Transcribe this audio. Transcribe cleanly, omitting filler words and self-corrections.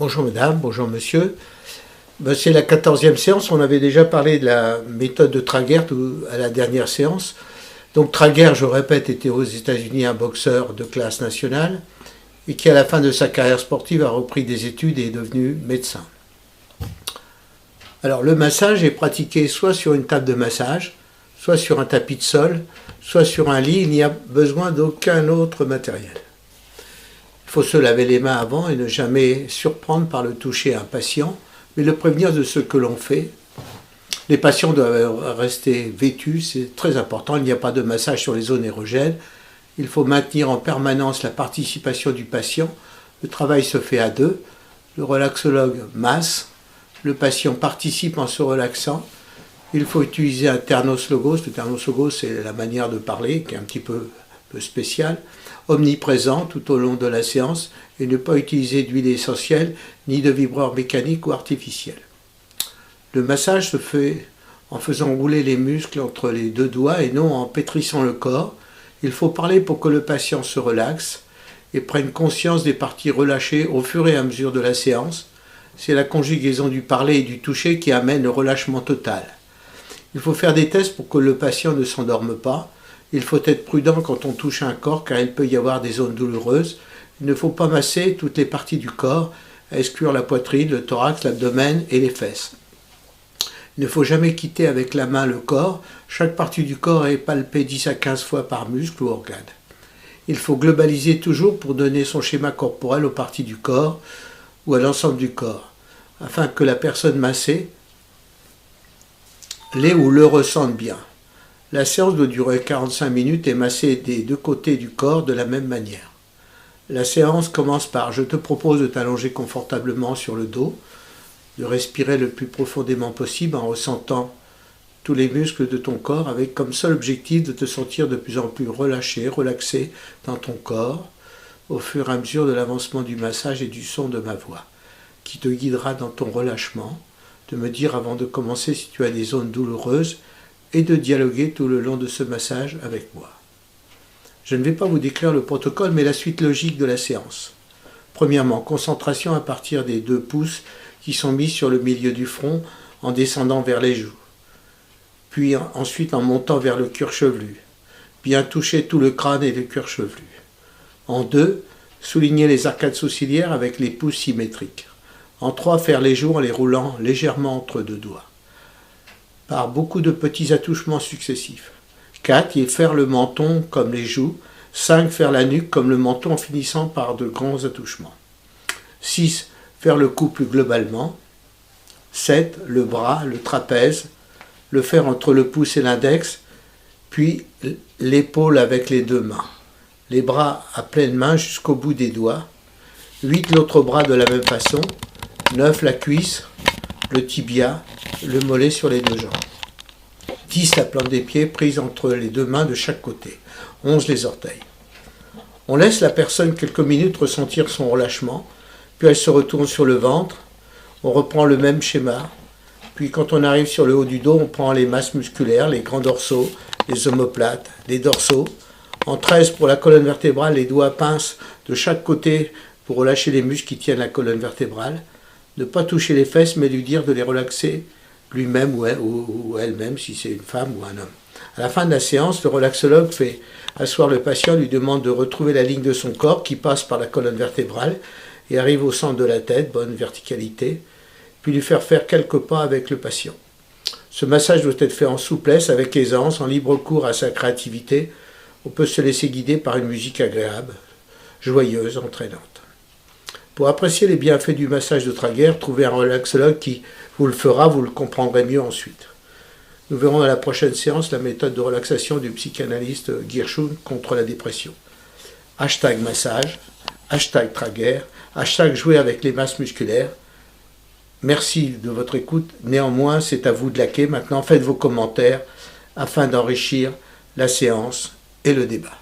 Bonjour madame, bonjour monsieur. C'est la 14e séance, on avait déjà parlé de la méthode de Trager à la dernière séance. Donc Trager, je répète, était aux États-Unis un boxeur de classe nationale et qui à la fin de sa carrière sportive a repris des études et est devenu médecin. Alors le massage est pratiqué soit sur une table de massage, soit sur un tapis de sol, soit sur un lit, il n'y a besoin d'aucun autre matériel. Il faut se laver les mains avant et ne jamais surprendre par le toucher un patient, mais le prévenir de ce que l'on fait. Les patients doivent rester vêtus, c'est très important, il n'y a pas de massage sur les zones érogènes. Il faut maintenir en permanence la participation du patient. Le travail se fait à deux. Le relaxologue masse, le patient participe en se relaxant. Il faut utiliser un ternos logos. Le ternos logos, c'est la manière de parler qui est un petit peu spéciale. Omniprésent tout au long de la séance et ne pas utiliser d'huile essentielle ni de vibreur mécanique ou artificiel. Le massage se fait en faisant rouler les muscles entre les deux doigts et non en pétrissant le corps. Il faut parler pour que le patient se relaxe et prenne conscience des parties relâchées au fur et à mesure de la séance. C'est la conjugaison du parler et du toucher qui amène le relâchement total. Il faut faire des tests pour que le patient ne s'endorme pas. Il faut être prudent quand on touche un corps car il peut y avoir des zones douloureuses. Il ne faut pas masser toutes les parties du corps, à exclure la poitrine, le thorax, l'abdomen et les fesses. Il ne faut jamais quitter avec la main le corps. Chaque partie du corps est palpée 10 à 15 fois par muscle ou organe. Il faut globaliser toujours pour donner son schéma corporel aux parties du corps ou à l'ensemble du corps, afin que la personne massée l'ait ou le ressente bien. La séance doit durer 45 minutes et masser des deux côtés du corps de la même manière. La séance commence par « Je te propose de t'allonger confortablement sur le dos, de respirer le plus profondément possible en ressentant tous les muscles de ton corps avec comme seul objectif de te sentir de plus en plus relâché, relaxé dans ton corps au fur et à mesure de l'avancement du massage et du son de ma voix qui te guidera dans ton relâchement, de me dire avant de commencer si tu as des zones douloureuses et de dialoguer tout le long de ce massage avec moi. Je ne vais pas vous décrire le protocole, mais la suite logique de la séance. Premièrement, concentration à partir des 2 pouces qui sont mis sur le milieu du front en descendant vers les joues. Puis ensuite en montant vers le cuir chevelu. Bien toucher tout le crâne et le cuir chevelu. En 2, souligner les arcades sourcilières avec les pouces symétriques. En 3, faire les joues en les roulant légèrement entre 2 doigts. Par beaucoup de petits attouchements successifs. 4, y faire le menton comme les joues. 5, faire la nuque comme le menton en finissant par de grands attouchements. 6, faire le cou plus globalement. 7, le bras, le trapèze, le faire entre le pouce et l'index, puis l'épaule avec les 2 mains. Les bras à pleine main jusqu'au bout des doigts. 8, l'autre bras de la même façon. 9, la cuisse, le tibia, le mollet sur les 2 jambes. 10, la plante des pieds prise entre les 2 mains de chaque côté. 11, les orteils. On laisse la personne quelques minutes ressentir son relâchement, puis elle se retourne sur le ventre. On reprend le même schéma. Puis quand on arrive sur le haut du dos, on prend les masses musculaires, les grands dorsaux, les omoplates, les dorsaux. En 13, pour la colonne vertébrale, les doigts pinces de chaque côté pour relâcher les muscles qui tiennent la colonne vertébrale. Ne pas toucher les fesses, mais lui dire de les relaxer lui-même ou elle-même, si c'est une femme ou un homme. À la fin de la séance, le relaxologue fait asseoir le patient, lui demande de retrouver la ligne de son corps qui passe par la colonne vertébrale et arrive au centre de la tête, bonne verticalité, puis lui faire quelques pas avec le patient. Ce massage doit être fait en souplesse, avec aisance, en libre cours à sa créativité. On peut se laisser guider par une musique agréable, joyeuse, entraînante. Pour apprécier les bienfaits du massage de Trager, trouvez un relaxologue qui vous le fera, vous le comprendrez mieux ensuite. Nous verrons dans la prochaine séance la méthode de relaxation du psychanalyste Gershon contre la dépression. #massage, #Trager, #jouer avec les masses musculaires. Merci de votre écoute. Néanmoins, c'est à vous de laquer. Maintenant, faites vos commentaires afin d'enrichir la séance et le débat.